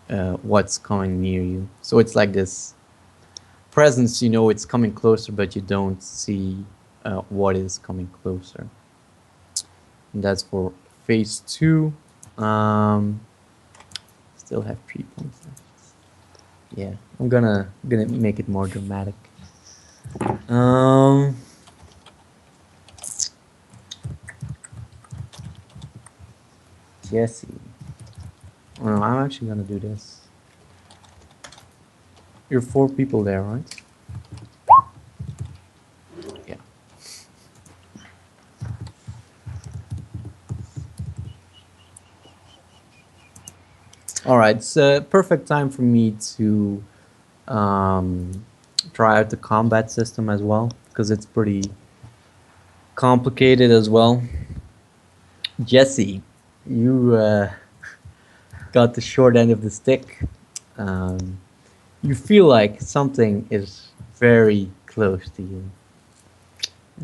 what's coming near you. So it's like this presence, you know, it's coming closer, but you don't see what is coming closer. And that's for phase 2. Um, Still have 3 points left. Yeah, I'm gonna make it more dramatic. Um, Jesse. Oh, no, I'm actually gonna do this. You're 4 people there, right? Yeah. All right, it's a perfect time for me to um, try out the combat system as well, because it's pretty complicated as well. Jesse, you got the short end of the stick. Um, you feel like something is very close to you,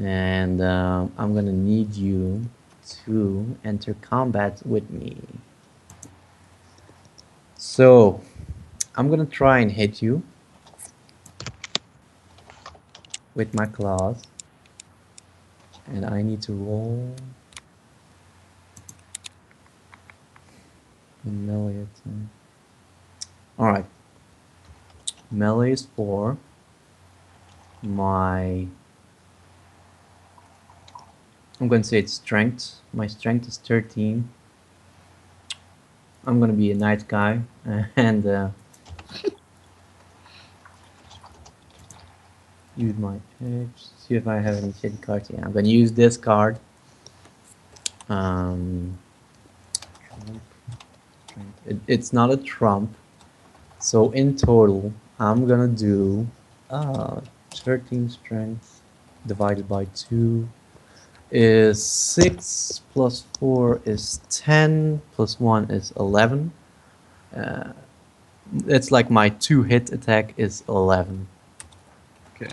and I'm gonna need you to enter combat with me. So I'm gonna try and hit you with my claws, and I need to roll the melee attack. All right, melee is for my. I'm going to say it's strength. My strength is 13. I'm going to be a nice guy and use my edge. See if I have any shitty cards. Yeah, I'm going to use this card. Trump. It's not a trump. So in total, I'm going to do 13 strength divided by 2 is 6 plus 4 is 10 plus 1 is 11. It's like my 2-hit attack is 11. Okay.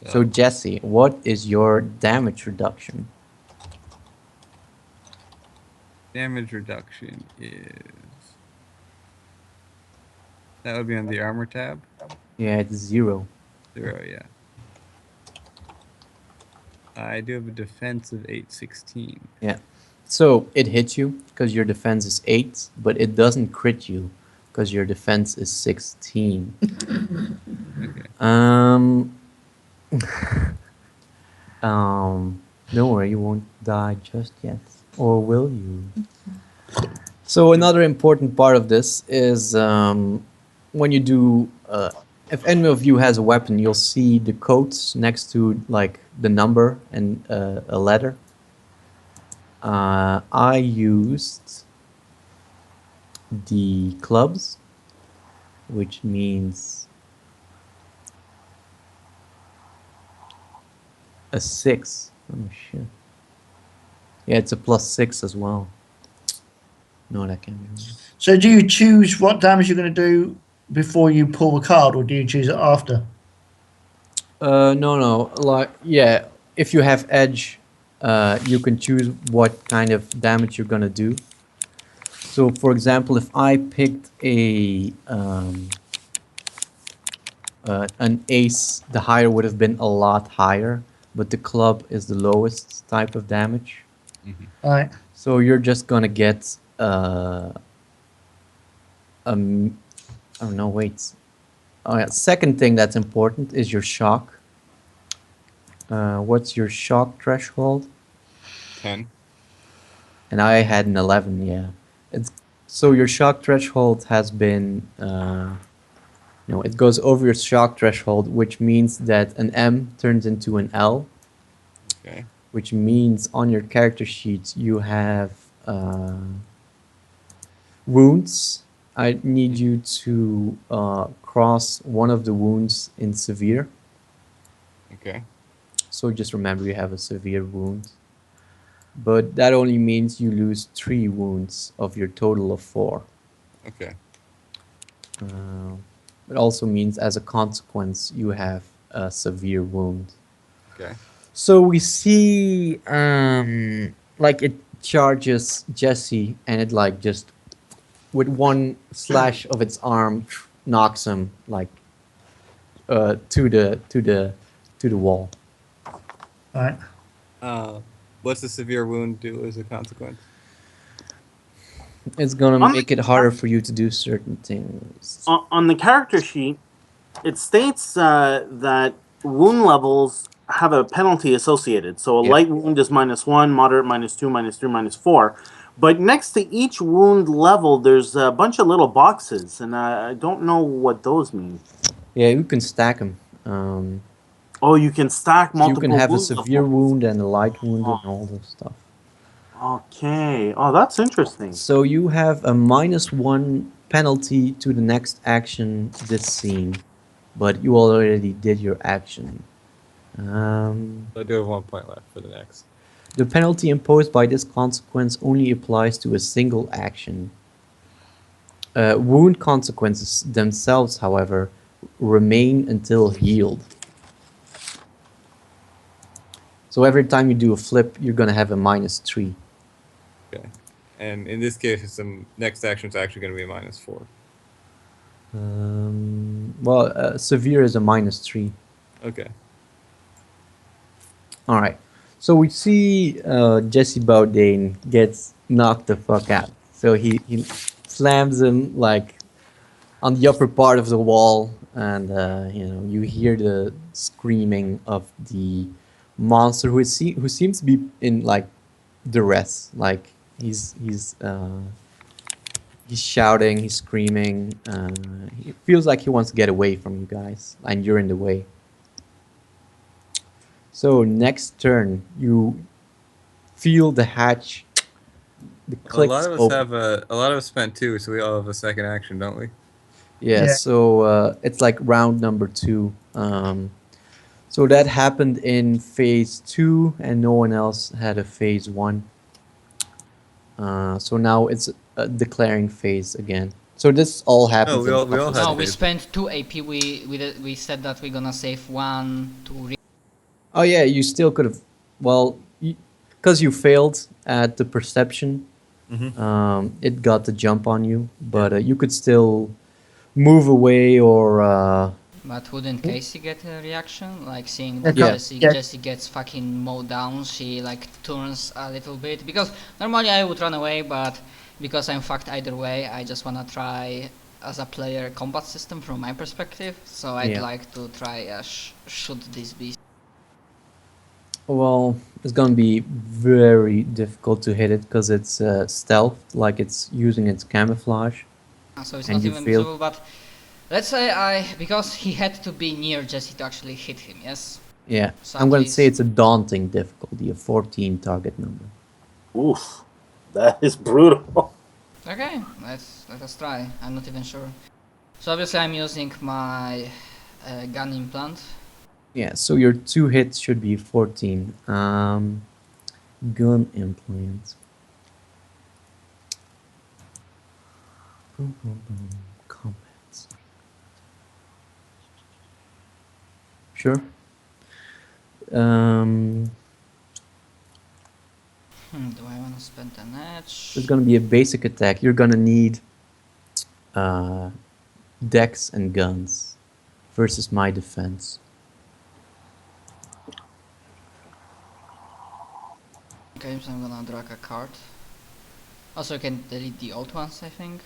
So Jesse, what is your damage reduction? Damage reduction is... That would be on the armor tab? Yeah, it's 0. 0, yeah. I do have a defense of 816. Yeah. So it hits you because your defense is 8, but it doesn't crit you because your defense is 16. Okay. Don't worry, you won't die just yet. Or will you? So another important part of this is when you do, if any of you has a weapon, you'll see the codes next to like the number and a letter. I used the clubs, which means a 6. Oh shit. Yeah, it's a +6 as well. No, that can't be right. So do you choose what damage you're going to do before you pull the card, or do you choose it after? No. Like, yeah, if you have edge, you can choose what kind of damage you're gonna do. So, for example, if I picked an ace, the higher would have been a lot higher, but the club is the lowest type of damage. All right. So you're just gonna get oh no, wait. Oh yeah, second thing that's important is your shock. What's your shock threshold? 10. And I had an 11, yeah. So your shock threshold has been, it goes over your shock threshold, which means that an M turns into an L. Okay. Which means on your character sheet you have wounds. I need you to cross one of the wounds in severe. Okay. So just remember you have a severe wound. But that only means you lose 3 wounds of your total of 4. Okay. It also means as a consequence you have a severe wound. Okay. So we see like it charges Jesse and it like just with one slash of its arm knocks him like to the wall. Right. What's the severe wound do as a consequence? It's gonna On make the- it harder for you to do certain things. On the character sheet, it states that wound levels have a penalty associated. So a Yeah. light wound is -1, moderate -2, -3, -4. But next to each wound level, there's a bunch of little boxes, and I don't know what those mean. Yeah, you can stack them. Oh, you can stack You multiple can have a wound severe levels. wound and a light wound and all this stuff. Okay. Oh, that's interesting. So you have a -1 penalty to the next action this scene, but you already did your action. I do have 1 point left for the next. The penalty imposed by this consequence only applies to a single action. Wound consequences themselves, however, remain until healed. So every time you do a flip, you're gonna have a -3. Okay. And in this case, the next action is actually going to be a -4. Well, severe is a -3. Okay. All right. So we see Jesse Bowdane gets knocked the fuck out. So he slams him like on the upper part of the wall, and you hear the screaming of the monster who seems to be in like duress. Like he's shouting, he's screaming. He feels like he wants to get away from you guys, and you're in the way. So next turn, you feel the hatch. The A clicks lot of us open. have a lot of us spent 2, so we all have a second action, don't we? Yeah, Yeah. so it's like round number 2. So that happened in phase 2, and no one else had a phase 1. So now it's a declaring phase again. So this all happens. we in all couples. had No, we phase. spent 2 AP. We said that we're gonna save 1 to. Oh yeah, you still could have. Well, because you failed at the perception, it got the jump on you. But you could still move away or. But wouldn't Casey get a reaction? Like seeing Yeah. that Yeah. Jessie gets fucking mowed down, she like turns a little bit. Because normally I would run away, but because I'm fucked either way, I just wanna try as a player combat system from my perspective. So I'd Yeah. like to try shoot this beast. Well, it's gonna be very difficult to hit it because it's stealth, like it's using its camouflage. So it's And not you even failed. visible, but let's say because he had to be near Jesse to actually hit him, yes? Yeah, So I'm at gonna least- say it's a daunting difficulty, a 14 target number. Oof. That is brutal. Okay, let us try. I'm not even sure. So obviously I'm using my gun implant. Yeah, so your 2 hits should be 14. Gun implant. Boom, boom, boom. Combat. Sure. Do I want to spend an edge? There's gonna be a basic attack. You're gonna need dex and guns versus my defense. Okay, so I'm gonna drag a card. Also, you can delete the old ones, I think.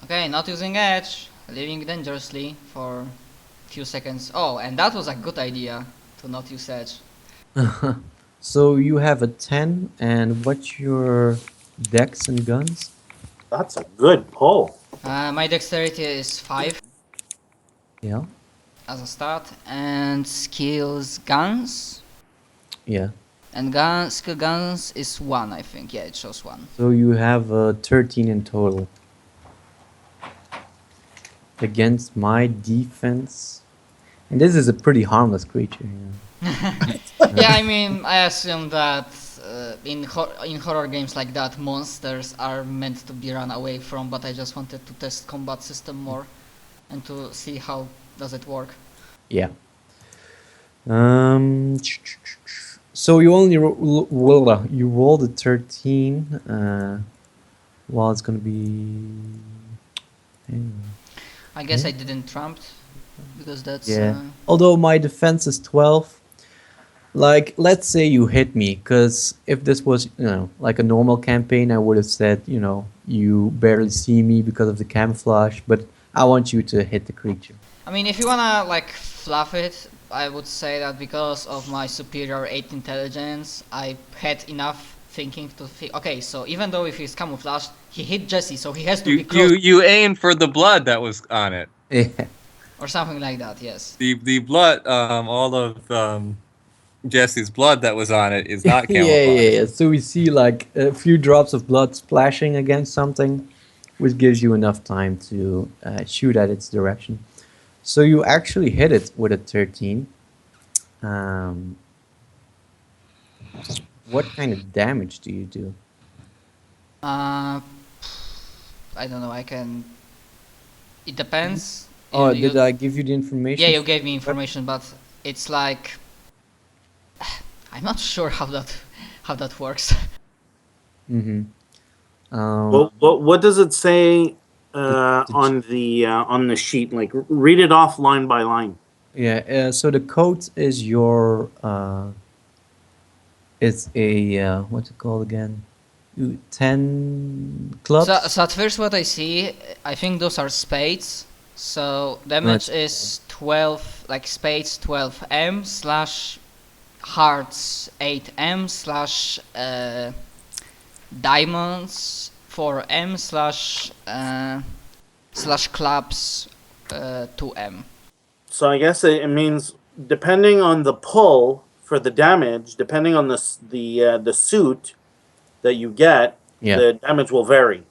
Okay, not using edge, living dangerously for few seconds. Oh, and that was a good idea to not use edge. So you have a 10, and what's your dex and guns? That's a good pull. My dexterity is 5 Yeah. as a start, and skills guns. Yeah. And skill guns is 1, I think. Yeah, it shows 1. So you have 13 in total. Against my defense. And this is a pretty harmless creature. Yeah. Yeah, I mean, I assume that in horror games like that, monsters are meant to be run away from, but I just wanted to test combat system more and to see how does it work. Yeah. So you only you rolled a 13. Well, it's gonna be. I guess Yeah. I didn't trump because that's Yeah. Although my defense is 12, like let's say you hit me, because if this was like a normal campaign, I would have said you barely see me because of the camouflage, but I want you to hit the creature. I mean, if you wanna like fluff it, I would say that because of my superior 8 intelligence, I had enough thinking to think. Okay, so even though if he's camouflaged, he hit Jesse, so he has to be close You aimed for the blood that was on it. Yeah. or something like that. Yes. The blood, all of Jesse's blood that was on it is not Yeah, yeah, camouflage. yeah. So we see like a few drops of blood splashing against something, which gives you enough time to shoot at its direction. So you actually hit it with a 13. What kind of damage do you do? I don't know. I can. It depends. Oh, You- did I give you the information? Yeah, you gave me information, but it's like I'm not sure how that works. Mm-hmm. What does it say the- on the sheet? Like, read it off line by line. Yeah. So the code is your. It's a what's it called again? 10 clubs. So at first, what I see, I think those are spades. So damage is 12, like spades 12m slash hearts 8m slash diamonds 4m slash clubs 2m. So I guess it means depending on the pull for the damage, depending on the suit that you get, Yeah. the damage will vary.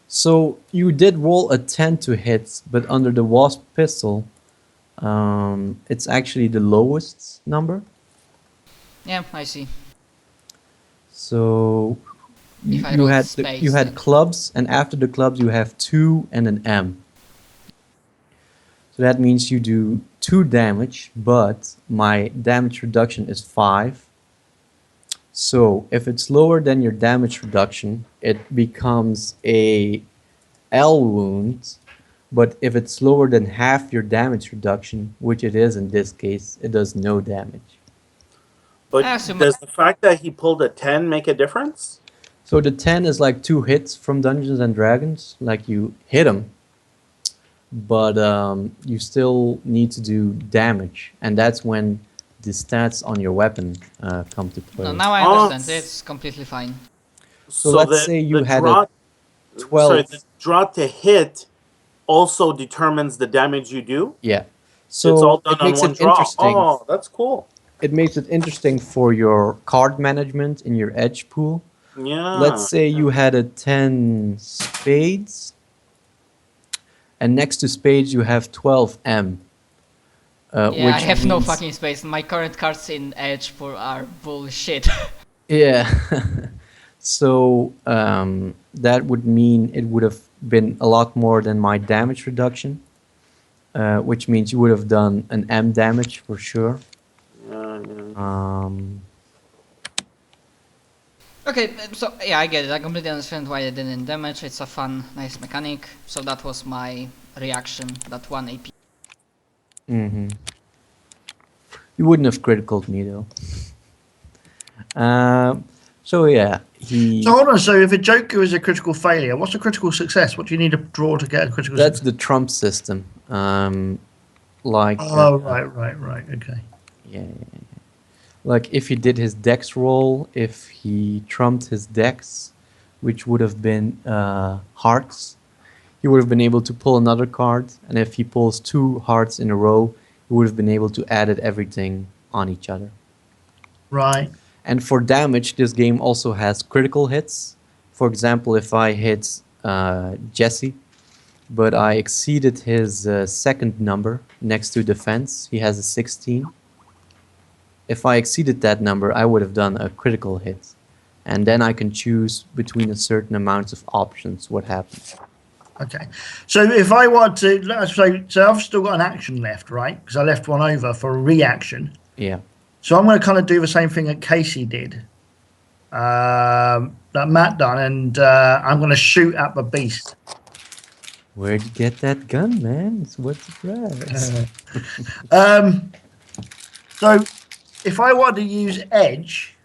So you did roll a 10 to hit, but under the wasp pistol, it's actually the lowest number. Yeah, I see. So If I you rolled had spades, you had then- clubs, and after the clubs you have 2 and an M. So that means you do 2 damage, but my damage reduction is 5. So if it's lower than your damage reduction, it becomes a L wound. But if it's lower than half your damage reduction, which it is in this case, it does no damage. But so does the fact that he pulled a 10 make a difference? So the 10 is like 2 hits from Dungeons and Dragons. Like you hit them, but you still need to do damage, and that's when the stats on your weapon come to play. No, now I Oh, understand. It's completely fine. So let's say you had draw, a 12. Sorry, the draw to hit also determines the damage you do. Yeah. It's all So done it on makes one it draw. interesting. Oh, that's cool. It makes it interesting for your card management in your edge pool. Yeah. Let's say you had a 10 spades, and next to spades you have 12 M. Yeah, I which have no means- fucking space. My current cards in Edge pool are bullshit. Yeah. So that would mean it would have been a lot more than my damage reduction, which means you would have done an M damage for sure. Yeah. Okay, so yeah, I get it. I completely understand why they didn't damage. It's a fun, nice mechanic. So that was my reaction. That 1 AP. Mm-hmm. You wouldn't have criticaled me though. So yeah, he. So hold on. So if a Joker is a critical failure, what's a critical success? What do you need to draw to get a critical That's success? the trump system. Like. Oh, right. Okay. Yeah. Like if he did his dex roll, if he trumped his dex, which would have been hearts, he would have been able to pull another card. And if he pulls 2 hearts in a row, he would have been able to add everything on each other. Right. And for damage, this game also has critical hits. For example, if I hit Jesse, but I exceeded his second number next to defense, he has a 16. If I exceeded that number, I would have done a critical hit. And then I can choose between a certain amount of options what happens. Okay. So if I want to, let's say, so I've still got an action left, right? Because I left one over for a reaction. Yeah. So I'm going to kind of do the same thing that Casey did. that Matt done, and I'm going to shoot at the beast. Where'd you get that gun, man? What surprise. So if I want to use edge,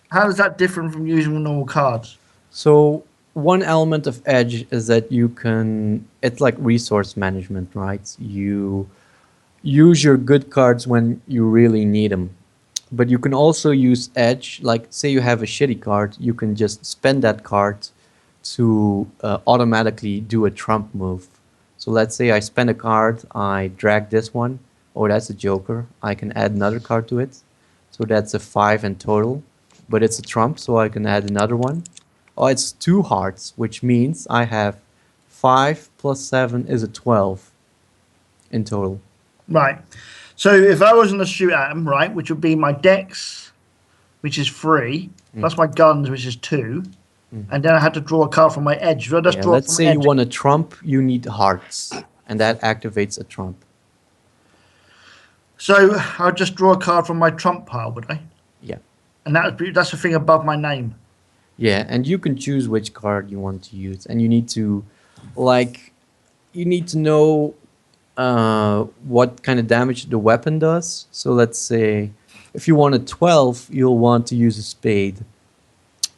how is that different from using normal cards? So one element of Edge is that you can, it's like resource management, right? You use your good cards when you really need them. But you can also use Edge, like say you have a shitty card, you can just spend that card to automatically do a trump move. So let's say I spend a card, I drag this one. Oh, that's a joker. I can add another card to it. So that's a 5 in total. But it's a trump, so I can add another one. Oh, it's 2 hearts, which means I have 5 plus 7 is a 12 in total. Right. So if I was going to shoot at him, right, which would be my dex, which is 3, plus my guns, which is 2, and then I had to draw a card from my edge. So Yeah, let's say you want a trump, you need hearts, and that activates a trump. So I'll just draw a card from my trump pile, would I? Yeah. And that's the thing above my name. Yeah, and you can choose which card you want to use, and you need to, like, you need to know what kind of damage the weapon does. So let's say if you want a 12, you'll want to use a spade,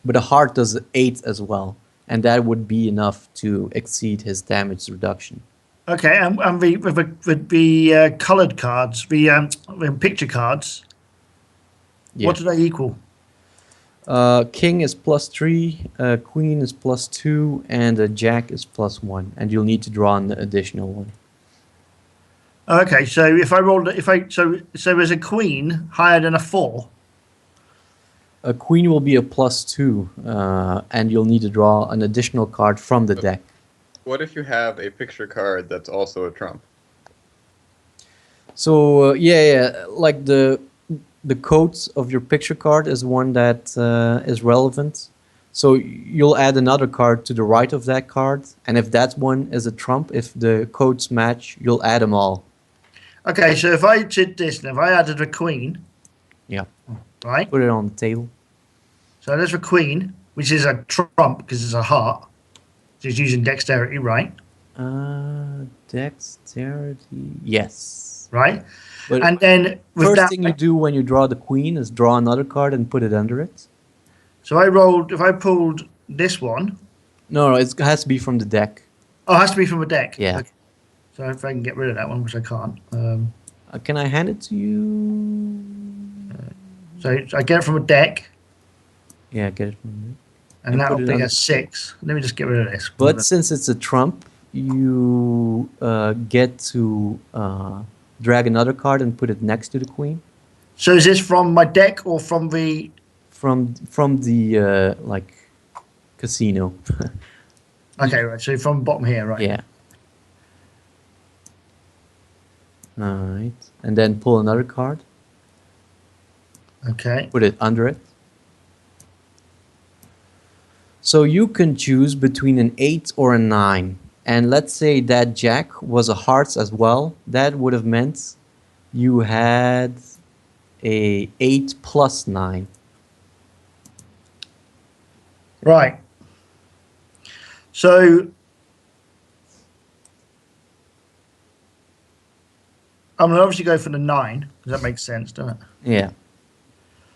but a heart does 8 as well, and that would be enough to exceed his damage reduction. Okay, and the coloured cards, the picture cards, Yeah. what do they equal? King is +3, queen is +2, and a jack is +1, and you'll need to draw an additional one. Okay, so if I rolled, so there's a queen higher than a 4. A queen will be a +2, and you'll need to draw an additional card from the deck. What if you have a picture card that's also a trump? So yeah, like the codes of your picture card is one that is relevant. So you'll add another card to the right of that card, and if that one is a trump, if the codes match, you'll add them all. Okay, so if I did this, and if I added a queen, Yeah. right? Put it on the table. So there's a queen, which is a trump because it's a heart. So it's using dexterity, right? Dexterity. Yes. Right? But And then with first that, thing you do when you draw the queen is draw another card and put it under it. so if I pulled this one, No, it has to be from the deck. oh, it has to be from a deck. Yeah. Okay. So if I can get rid of that one, which I can't. Can I hand it to you? So I get it from a deck, Yeah, get it from there. and And that'll put it be on- a 6. Let me just get rid of this. But since it's a trump, you get to drag another card and put it next to the queen So is this from my deck or from the? from the like casino. Okay, right. So from bottom here, right? Yeah. All right, and then pull another card, Okay. put it under it. So you can choose between an 8 or a 9. And let's say that jack was a hearts as well. That would have meant you had a 8 plus 9. Right. So I'm gonna obviously go for the 9 because that makes sense, doesn't it? Yeah.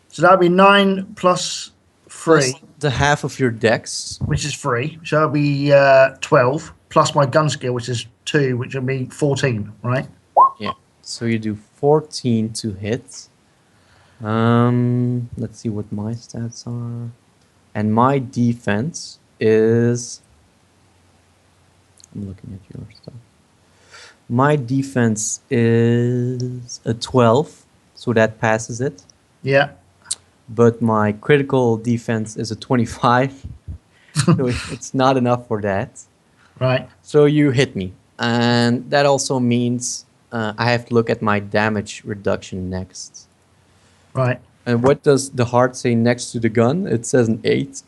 So that'll be 9 plus 3, Plus the half of your decks. which is 3. So that'll be 12 plus my gun skill, which is 2, which will be 14, right? Yeah. So you do 14 to hit. Let's see what my stats are. And my defense is... I'm looking at your stuff. My defense is a 12, so that passes it. Yeah. But my critical defense is a 25, so it's not enough for that. Right. So you hit me, and that also means I have to look at my damage reduction next. Right. And what does the heart say next to the gun? It says an 8.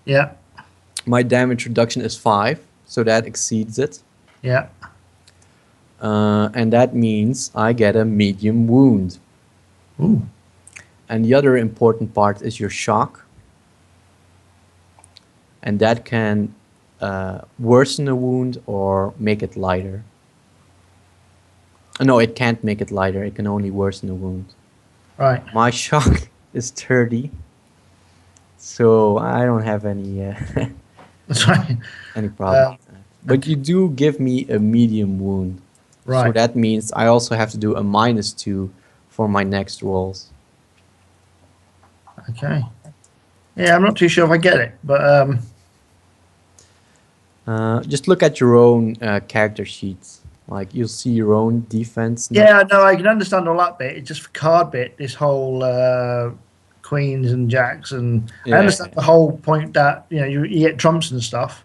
Yeah. My damage reduction is 5, so that exceeds it. Yeah. And that means I get a medium wound. Ooh. And the other important part is your shock. and that can worsen a wound or make it lighter. No, it can't make it lighter. It can only worsen a wound. Right. My shock is 30, so I don't have any That's right. any problem with that. But you do give me a medium wound. So Right. that means I also have to do a -2 for my next rolls. Okay. Yeah, I'm not too sure if I get it, but Just look at your own character sheets. Like you'll see your own defense. yeah, no, I can understand all that bit. It's just for card bit, this whole queens and jacks, and I understand the whole point that you get trumps and stuff.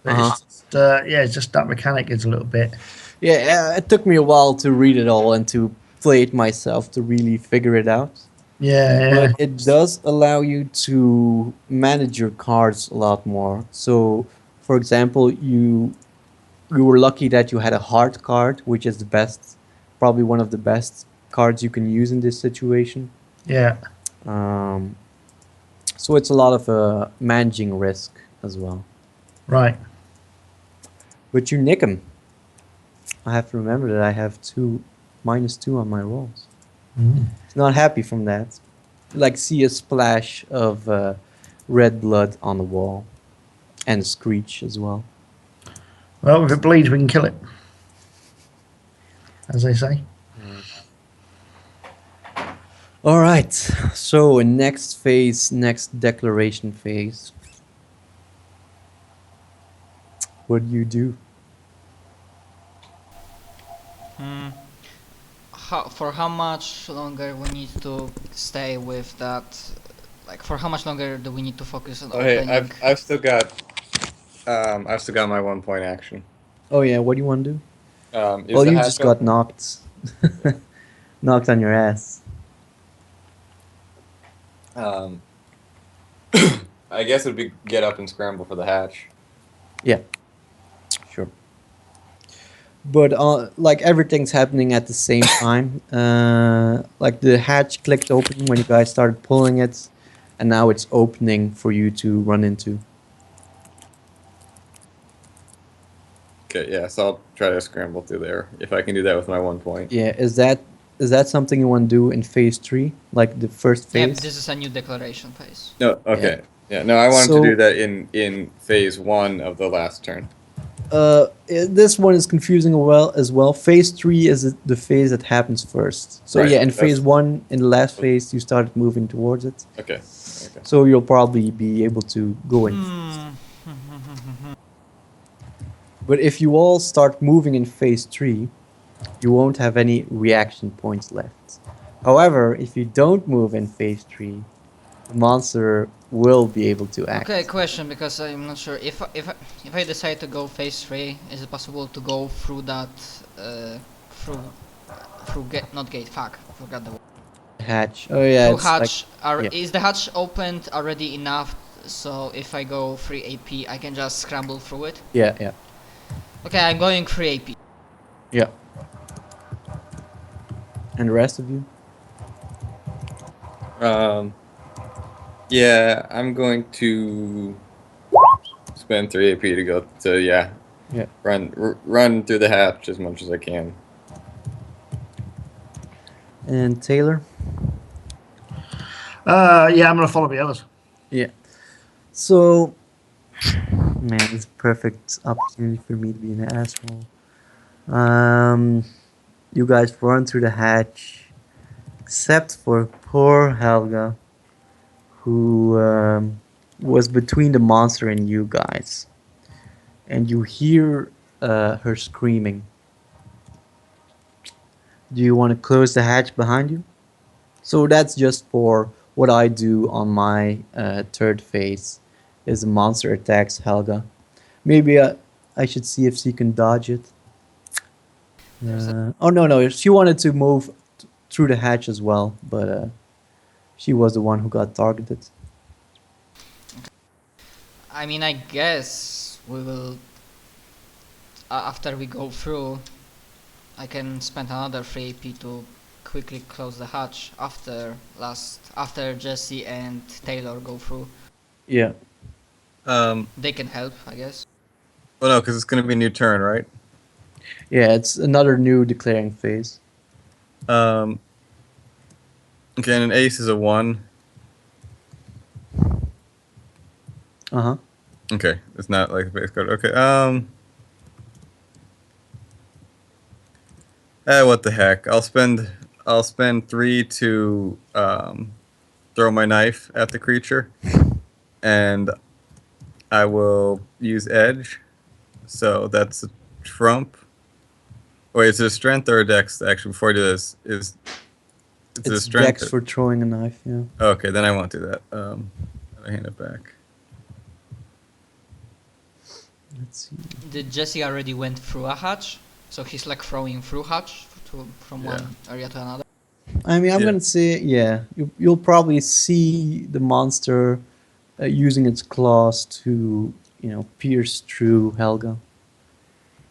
But it's just, it's just that mechanic is a little bit. Yeah, it took me a while to read it all and to play it myself to really figure it out. Yeah, But it does allow you to manage your cards a lot more. So, for example, you were lucky that you had a heart card, which is the best, probably one of the best cards you can use in this situation. yeah, So it's a lot of managing risk as well. right. But you nick 'em. I have to remember that I have -2 on my rolls. Not happy from that. Like see a splash of red blood on the wall, and a screech as well. Well, if it bleeds, we can kill it, as they say. All right. So next phase, next declaration phase. What do you do? For how much longer we need to stay with that? Like, for how much longer do we need to focus on Oh, hey, opening? I've still got my 1 point action. Oh yeah, what do you want to do? Is Well, the you hatch just got open? knocked, knocked on your ass. I guess it would be get up and scramble for the hatch. Yeah, sure. But like everything's happening at the same time. Like the hatch clicked open when you guys started pulling it, and now it's opening for you to run into. Okay, yeah, so I'll try to scramble through there if I can do that with my 1 point. Yeah, is that something you want to do in phase 3, like the first Yeah, phase? this is a new declaration phase. No, okay. Yeah, no, I wanted So- to do that in phase 1 of the last turn. This one is confusing as well. Phase 3 is the phase that happens first. So Right, yeah, in that's- phase 1, in the last phase, you started moving towards it. Okay. So you'll probably be able to go in. But if you all start moving in phase 3, you won't have any reaction points left. However, if you don't move in phase 3, the monster will be able to act. Okay, question, because I'm not sure if I decide to go phase 3, is it possible to go through that through not gate? Fuck, forgot the word. Hatch. Oh yeah, Through it's hatch. yeah. Is the hatch opened already enough? So if I go 3 AP, I can just scramble through it. Yeah. Okay, I'm going 3 AP. Yeah. And the rest of you? Yeah, I'm going to spend 3 AP to go to Yeah. run through the hatch as much as I can. And Taylor? Yeah, I'm gonna follow the others. Yeah. So, man, it's a perfect opportunity for me to be an asshole. You guys run through the hatch, except for poor Helga, who was between the monster and you guys. And you hear her screaming. Do you want to close the hatch behind you? So that's just for what I do on my third phase, is the monster attacks Helga. Maybe I should see if she can dodge it. Oh no, she wanted to move through the hatch as well, but she was the one who got targeted. I mean, I guess we will. After we go through, I can spend another 3 AP to quickly close the hatch after Jesse and Taylor go through. Yeah. They can help, I guess. Well, no, because it's going to be a new turn, right? Yeah, it's another new declaring phase. Okay, and an ace is a 1. Uh-huh. Okay, it's not like the base card. Okay, what the heck? I'll spend 3 to throw my knife at the creature, and I will use edge. So that's a trump. Wait, is it a strength or a dex? Actually, before I do this, it's a It's strength. dex for throwing a knife, yeah. Okay, then I won't do that. I hand it back. Let's see. Did Jesse already went through a hatch? So he's like throwing through hatch from Yeah. one area to another. I mean, I'm Yeah. gonna say, yeah, you'll probably see the monster using its claws to, pierce through Helga.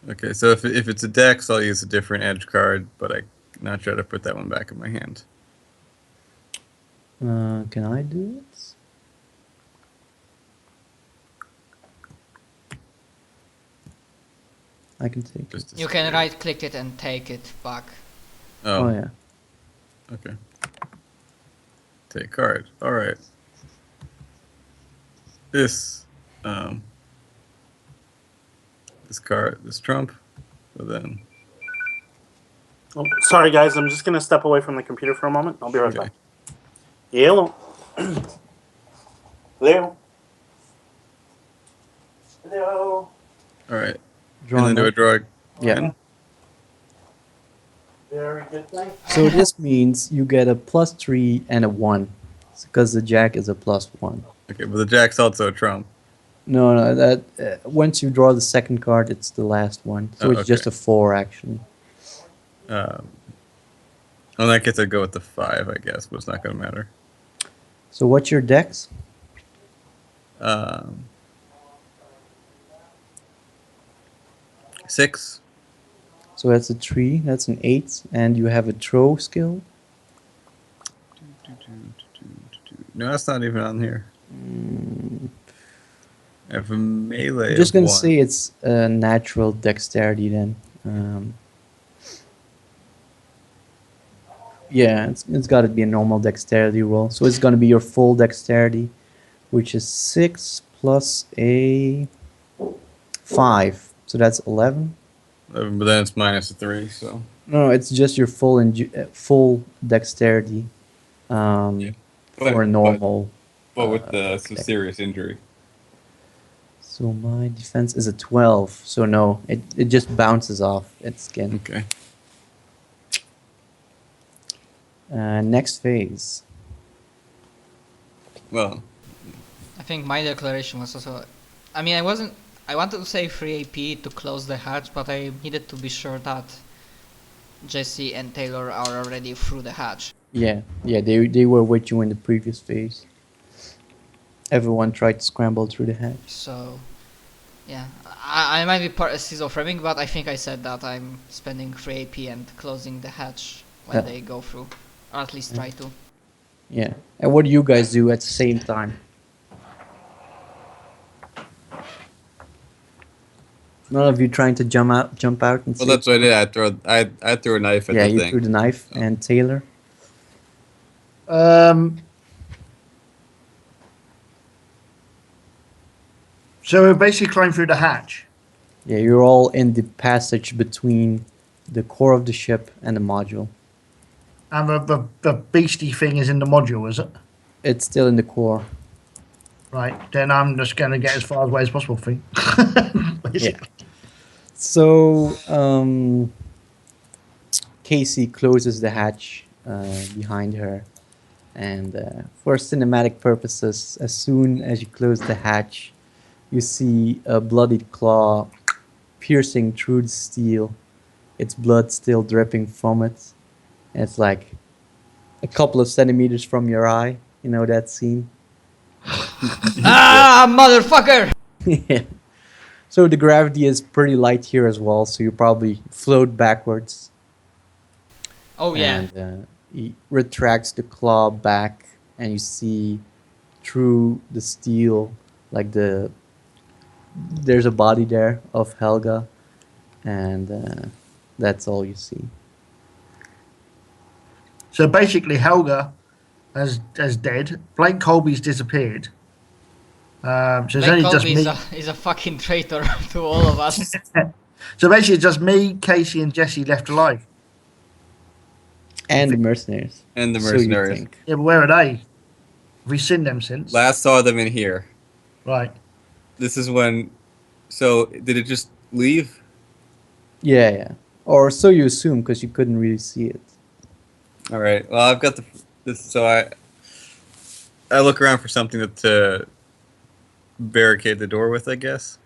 Okay, so if it's a dex, I'll use a different edge card, but I not try to put that one back in my hand. Can I do it? I can take it. Just to You see. can right click it and take it back. Oh, yeah. Okay. Take card. All right. This this trump. So then. Oh, sorry, guys. I'm just going to step away from the computer for a moment. I'll be right Okay. back. Hello. Hello. Hello. All right. Draw and then do another- a draw Yeah. again. Very good, thanks. So this means you get a +3 and a 1. Because the jack is a +1. Okay, but the jack's also a trump. No, that once you draw the second card, it's the last one. So Oh, it's just okay. a 4, actually. In that case, I'd go with the 5, I guess, but it's not going to matter. So what's your dex? 6. So that's a 3, that's an 8, and you have a throw skill. No, that's not even on here. I have a melee. I'm just of gonna 1. say it's a natural dexterity then. Yeah, it's got to be a normal dexterity roll. So it's gonna be your full dexterity, which is 6 plus a 5. So that's 11. But then it's minus a 3, so. No, it's just your full dexterity Yeah. for a normal. But with some okay. serious injury. So my defense is a 12. So no, it just bounces off its skin. Okay. Next phase. Well, I think my declaration was also. I mean, I wanted to say 3 AP to close the hatch, but I needed to be sure that Jesse and Taylor are already through the hatch. Yeah, they were with you in the previous phase. Everyone tried to scramble through the hatch. So, yeah, I might be part of schizophrenic, but I think I said that I'm spending 3 AP and closing the hatch when Yeah. they go through, or at least try to. Yeah. And what do you guys do at the same time? None of you trying to jump out and well, say, that's what I did. I threw a knife at yeah, the you thing. threw the knife. Oh. And Taylor? So we're basically climbing through the hatch. Yeah, you're all in the passage between the core of the ship and the module. And the beastie thing is in the module, is it? It's still in the core. Right. Then I'm just going to get as far away as possible, thing. Basically. So, Casey closes the hatch behind her. And for cinematic purposes, as soon as you close the hatch, you see a bloodied claw piercing through the steel. Its blood still dripping from it. And it's like a couple of centimeters from your eye. You know that scene? Ah, motherfucker! Yeah. So the gravity is pretty light here as well, so you probably float backwards. Oh yeah. And he retracts the claw back, and you see through the steel, like the there's a body there of Helga, and that's all you see. So basically, Helga has dead. Blake Colby's disappeared. So it's Blake only just Colby me. is a fucking traitor to all of us. So basically, it's just me, Casey, and Jesse left alive. And the mercenaries. And the So you mercenaries. think. Yeah, but where are they? Have we seen them since? Last saw them in here. Right. This is when. So did it just leave? Yeah. Or so you assume, because you couldn't really see it. All right. Well, I've got this. So I look around for something to barricade the door with, I guess.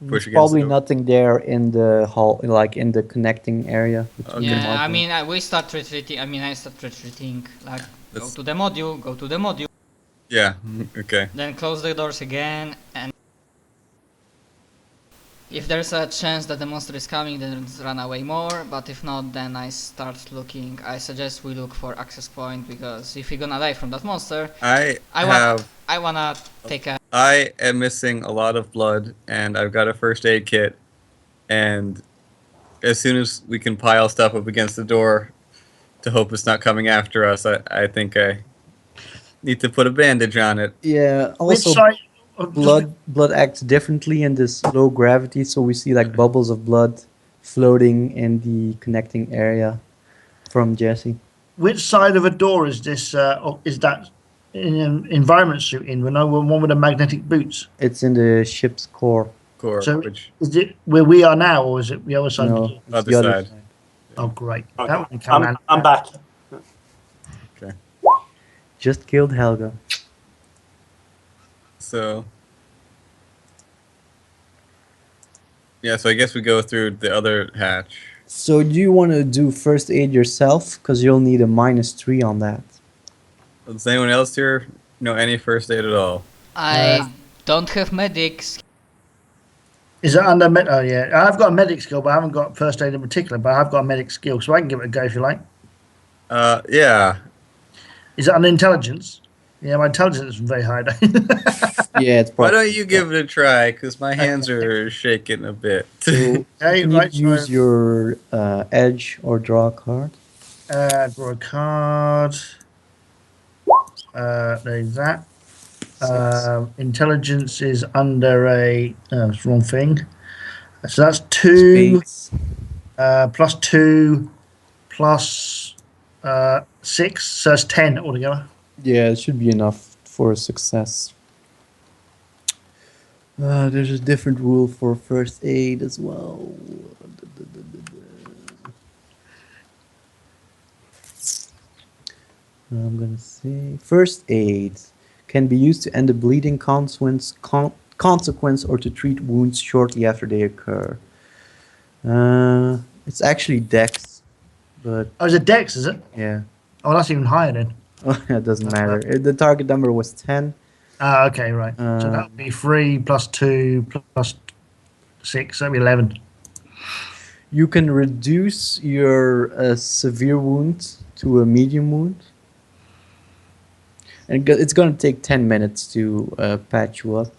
Push against Probably the door. nothing there in the hall, like in the connecting area. between the Yeah, I module. mean, we start retreating. I mean, I start retreating. Like, go That's- to the module, Yeah. Okay. then close the doors again, and if there's a chance that the monster is coming, then run away more. But if not, then I start looking. I suggest we look for access point, because if we're gonna die from that monster, I wanna take a. I am missing a lot of blood, and I've got a first aid kit. And as soon as we can pile stuff up against the door to hope it's not coming after us, I think I need to put a bandage on it. Yeah. Which Also, side? blood acts differently in this low gravity, so we see like bubbles of blood floating in the connecting area from Jesse. Which side of a door is this? Is that in an environment suit in? When I one with the magnetic boots. It's in the ship's core. Core, So which is it where we are now, or is it the other side? No, Of the door? it's Other the other side. side. Oh, great! Okay. That one come in. I'm back. Just killed Helga. so. Yeah, so I guess we go through the other hatch. So do you want to do first aid yourself? Because you'll need a -3 on that. Does anyone else here know any first aid at all? I don't have medics. Is it under med? Oh yeah, I've got a medic skill, but I haven't got first aid in particular. But I've got a medic skill, so I can give it a go if you like. Yeah. Is it under intelligence? Yeah, my intelligence is very high. Yeah, it's Why probably. don't you give it a try? Because my hands are shaking a bit. So Hey, you need right, to use so- your edge or draw a card. Draw a card. There's that. Intelligence is under a. It's the wrong thing. So that's 2 Spades. plus 2 plus 6. So that's 10 altogether. Yeah, it should be enough for a success. There's a different rule for first aid as well. I'm gonna say first aid can be used to end a bleeding consequence or to treat wounds shortly after they occur. It's actually Dex, but Oh, is it Dex, is it? yeah, Oh, that's even higher then. it doesn't matter. The target number was 10. Ah, okay, right. So that would be 3 plus 2 plus 6. That'd be 11. You can reduce your severe wound to a medium wound. And it's going to take 10 minutes to patch you up.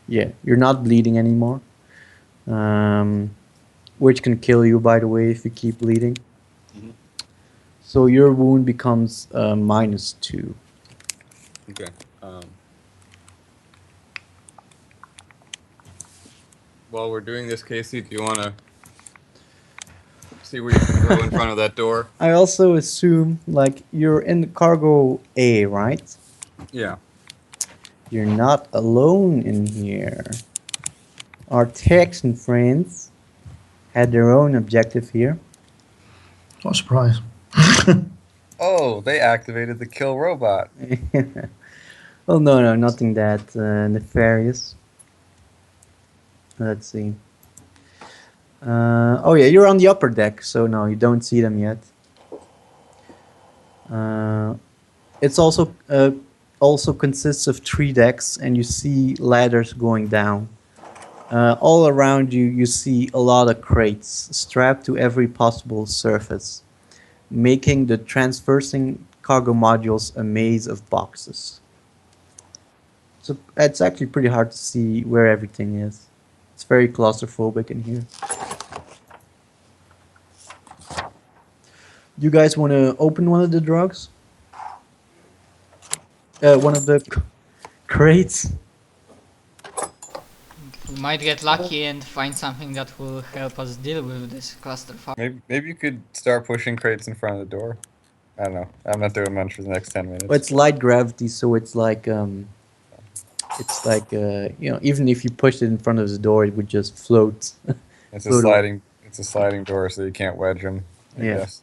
Yeah, you're not bleeding anymore. Which can kill you, by the way, if you keep bleeding. Mhm. So your wound becomes -2. Okay. While we're doing this, Casey, do you want to see where you can go in front of that door? I also assume, like, you're in the cargo A, right? Yeah. You're not alone in here. Our Texan friends had their own objective here. What a surprise. Oh, they activated the kill robot. Oh, no, nothing that nefarious. Let's see. Oh, yeah, you're on the upper deck, so no, you don't see them yet. It's also consists of 3 decks, and you see ladders going down. All around you, you see a lot of crates strapped to every possible surface, making the transversing cargo modules a maze of boxes. So it's actually pretty hard to see where everything is. It's very claustrophobic in here. You guys want to open one of the drugs? One of the crates? We might get lucky and find something that will help us deal with this clusterfuck. Maybe you could start pushing crates in front of the door. I don't know. I'm not doing much for the next 10 minutes. Well, it's light gravity, so it's like even if you pushed it in front of the door, it would just float. It's float away. it's a sliding door, so you can't wedge them. I Yeah. guess.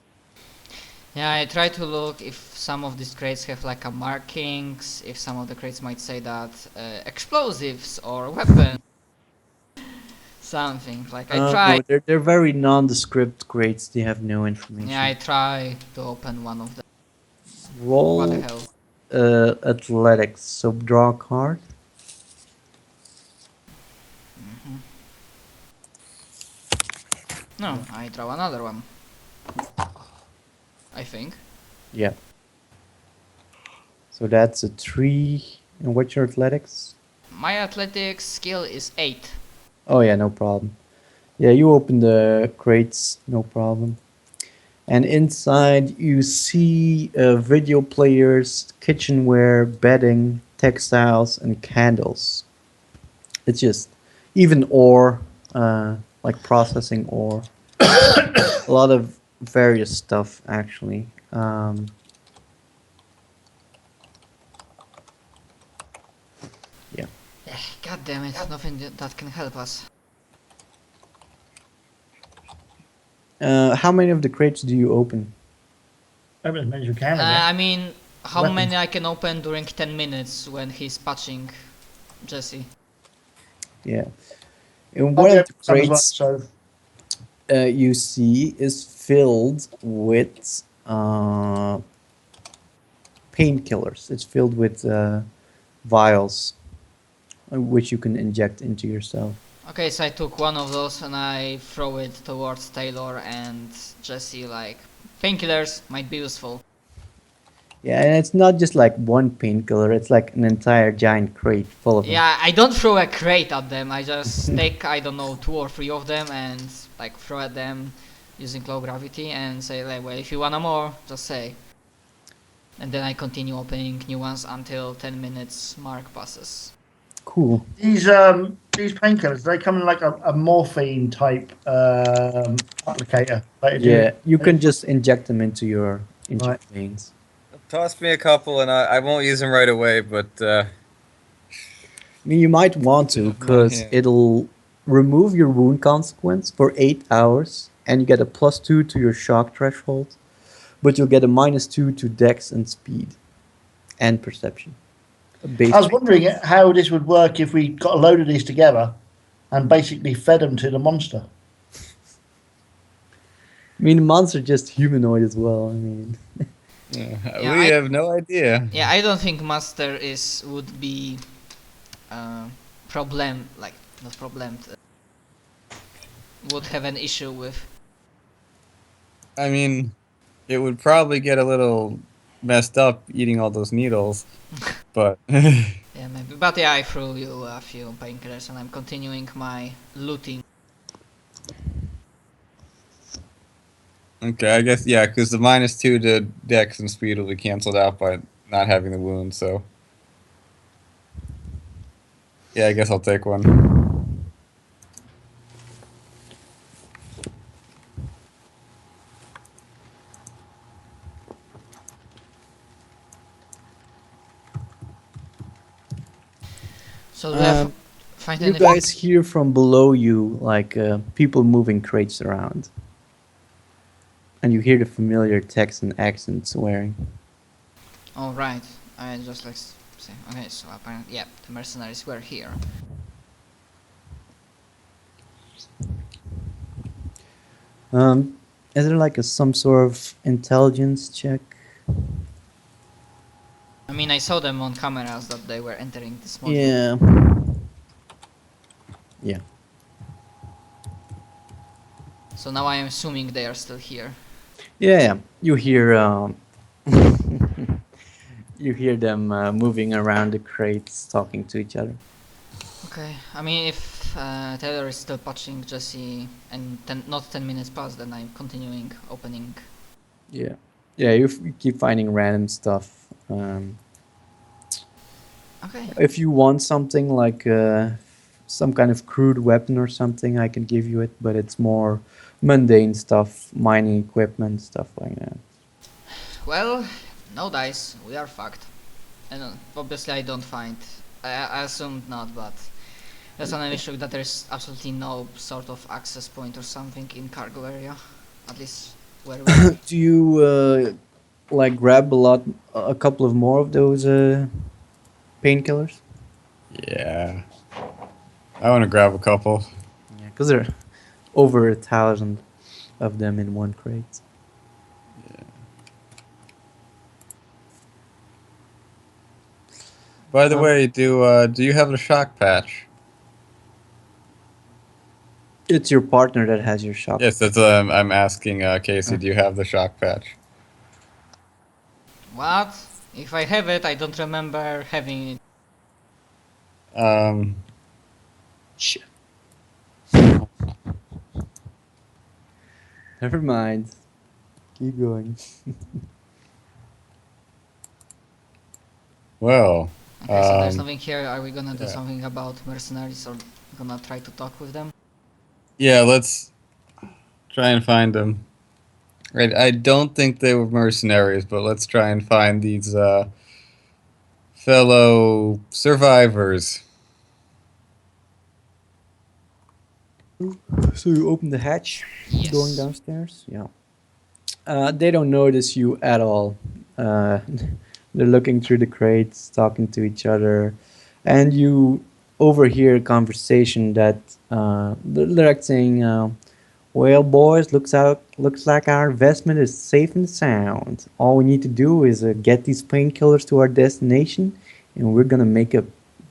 Yeah, I try to look if some of these crates have like a markings, if some of the crates might say that explosives or weapons. Something like I try. No, they're very nondescript crates. They have no information. Yeah, I try to open one of them. Roll What the hell? athletics. So draw a card. No, I draw another one. I think. Yeah. So that's a 3. And what's your athletics? My athletics skill is 8. Oh yeah, no problem. Yeah, you open the crates, no problem. And inside you see video players, kitchenware, bedding, textiles, and candles. It's just even ore, like processing ore. A lot of various stuff actually. Yeah. God damn it, nothing that can help us. How many of the crates do you open? Open as many as we can. I I mean, how Weapons. many I can open during 10 minutes when he's patching Jesse? Yeah. And guess. one I'll of the open some as well, crates so you see is filled with painkillers. It's filled with vials, which you can inject into yourself. Okay, so I took one of those and I throw it towards Taylor and Jesse, like, painkillers might be useful. Yeah, and it's not just like one painkiller, it's like an entire giant crate full of them. Yeah, I don't throw a crate at them, I just take, I don't know, 2 or 3 of them and, like, throw at them using low gravity and say, like, well, if you want more, just say. And then I continue opening new ones until 10 minutes mark passes. Cool. these painkillers, they come in like a morphine type applicator. Like Yeah, you can just inject them into your Right. veins. Toss me a couple, and I won't use them right away, but I mean, you might want to, because Yeah. it'll remove your wound consequence for 8 hours, and you get a +2 to your shock threshold, but you'll get a -2 to dex and speed, and perception. I was wondering how this would work if we got a load of these together and basically fed them to the monster. I mean, the monster just humanoid as well. I mean, Yeah, we have no idea. Yeah, I don't think Master would be would have an issue with. I mean, it would probably get a little messed up eating all those needles, but Yeah, maybe. But yeah, I threw you a few painkillers and I'm continuing my looting. okay, I guess yeah, because the -2 to dex and speed will be canceled out by not having the wound. So yeah, I guess I'll take one. So do we have find you any guys hear from below you, like, people moving crates around. And you hear the familiar text and accent swearing. Oh right, I just like say okay. So apparently, yeah, the mercenaries were here. Is there like some sort of intelligence check? I mean, I saw them on cameras that they were entering this module. Yeah. Yeah. So now I am assuming they are still here. Yeah, you hear You hear them moving around the crates, talking to each other. Okay, I mean, if Taylor is still patching Jesse and not 10 minutes past, then I'm continuing opening. Yeah, yeah. You keep finding random stuff. Okay. If you want something like some kind of crude weapon or something, I can give you it, but it's more mundane stuff, mining equipment, stuff like that. Well, no dice. We are fucked. And obviously I don't find. I assumed not, but that's an issue that there's absolutely no sort of access point or something in cargo area, at least where we are. Do you like grab a couple of more of those painkillers? Yeah. I want to grab a couple. Yeah, because there are over 1,000 of them in one crate. By the way, do you have a shock patch? It's your partner that has your shock. Yes, that's I'm asking Casey. Do you have the shock patch? What? If I have it, I don't remember having it. Shit. Never mind. Keep going. Well. Okay, so there's nothing here. Are we gonna do something about mercenaries or gonna try to talk with them? Yeah, let's try and find them. Right, I don't think they were mercenaries, but let's try and find these fellow survivors. So you open the hatch, Yes. going downstairs. Yeah. They don't notice you at all. They're looking through the crates, talking to each other, and you overhear a conversation that they're like saying, "Well, boys, looks like our investment is safe and sound. All we need to do is get these painkillers to our destination, and we're gonna make a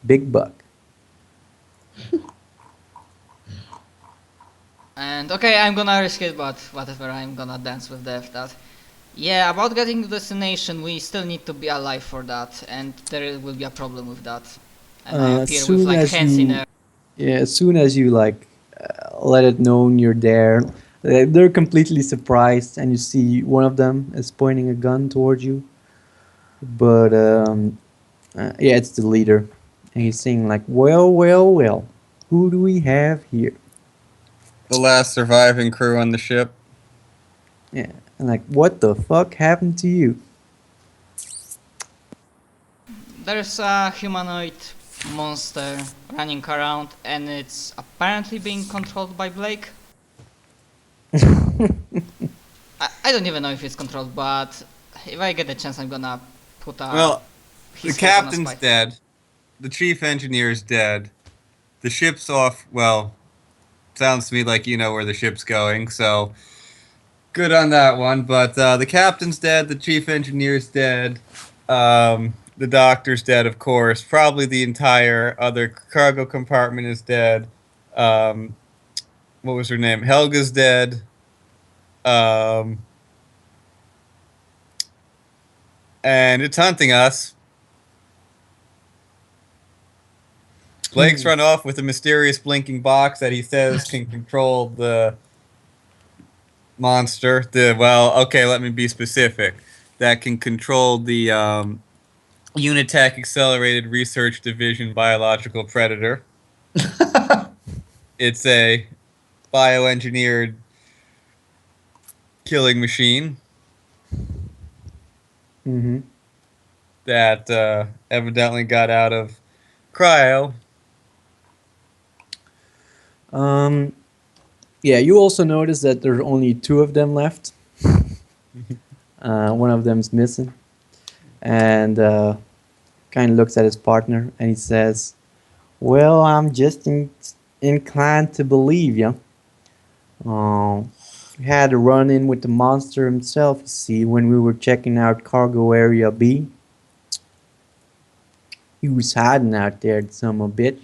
big buck." And okay, I'm gonna risk it, but whatever, I'm gonna dance with death. That, yeah, about getting to destination, we still need to be alive for that, and there will be a problem with that. And I appear with soon like as hands in you- air. Yeah, as soon as you let it known you're there, they're completely surprised, and you see one of them is pointing a gun towards you. But yeah, it's the leader, and he's saying like, "Well, well, well, who do we have here?" The last surviving crew on the ship. Yeah, and like, "What the fuck happened to you?" There's a humanoid monster running around, and it's apparently being controlled by Blake. I don't even know if it's controlled, but if I get the chance, I'm gonna put a. Well, the his head on a captain's spike. dead. The chief engineer's dead. The ship's off. Well, sounds to me like you know where the ship's going, so good on that one. But the captain's dead. The chief engineer's dead. The doctor's dead, of course. Probably the entire other cargo compartment is dead. What was her name? Helga's dead. And it's hunting us. Blake's run off with a mysterious blinking box that he says can control the monster. Let me be specific. That can control the Unitech Accelerated Research Division biological predator. It's a bioengineered killing machine Mm-hmm. that evidently got out of cryo. Yeah, you also notice that there are only two of them left. One of them's missing, and kind of looks at his partner and he says, "Well, I'm just inclined to believe you. We had a run-in with the monster himself, you see, when we were checking out cargo area B. He was hiding out there, the son of a bitch."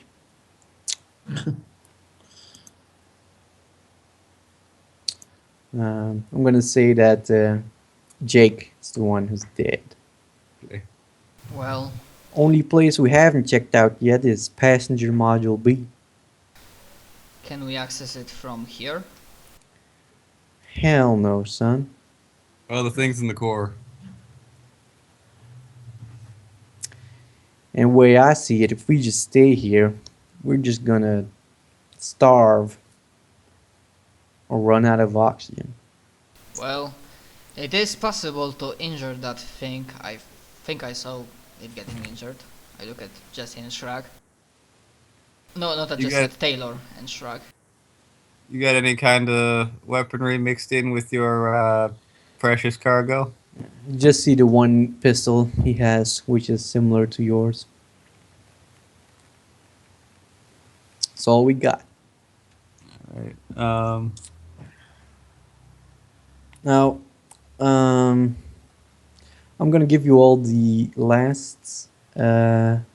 I'm gonna say that Jake is the one who's dead. Well, Only place we haven't checked out yet is passenger module B. can we access it from here? Hell no, son. Well, the thing's in the core. And the way I see it, if we just stay here, we're just gonna starve or run out of oxygen. Well, it is possible to injure that thing. I think I saw it getting injured. I look at Jesse and Shrag. No, not at You Jesse, got- at Taylor and Shrag. You got any kind of weaponry mixed in with your precious cargo? You just see the one pistol he has, which is similar to yours. That's all we got. Right. Now, I'm gonna give you all the last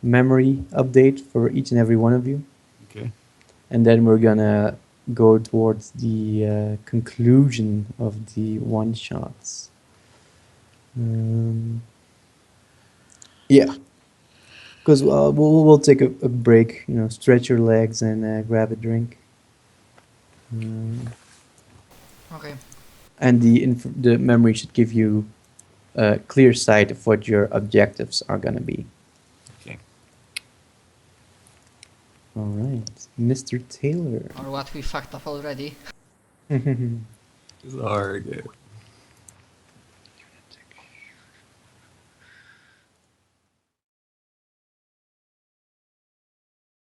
memory update for each and every one of you, Okay. and then we're gonna go towards the conclusion of the one shots. Yeah, because we'll take a break, stretch your legs and grab a drink. Okay. And the memory should give you a clear sight of what your objectives are gonna be. Okay. All right, Mr. Taylor. Or what we fucked up already. It's hard.